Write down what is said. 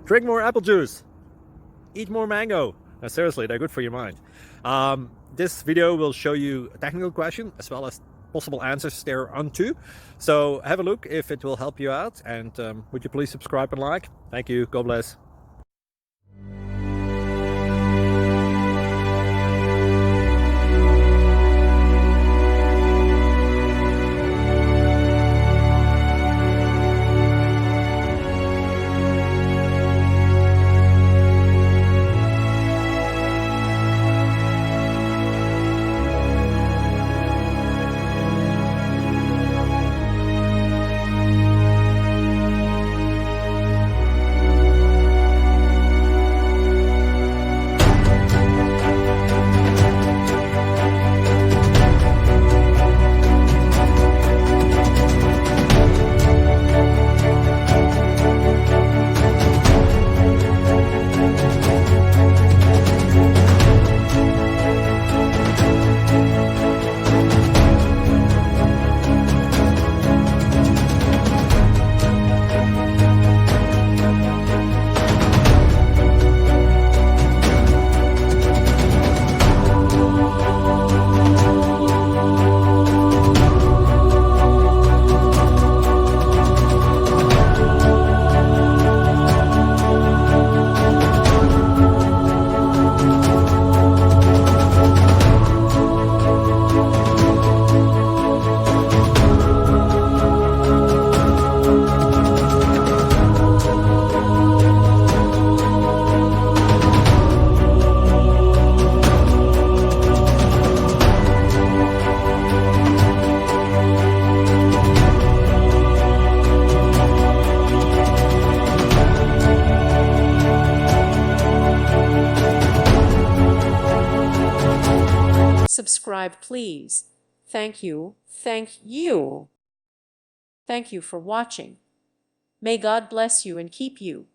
Drink more apple juice. Eat more mango. No, seriously, they're good for your mind. This video will show you a technical question as well as possible answers thereunto. So have a look if it will help you out, and would you please subscribe and like? Thank you. God bless. Subscribe, please. Thank you. Thank you. Thank you for watching. May God bless you and keep you.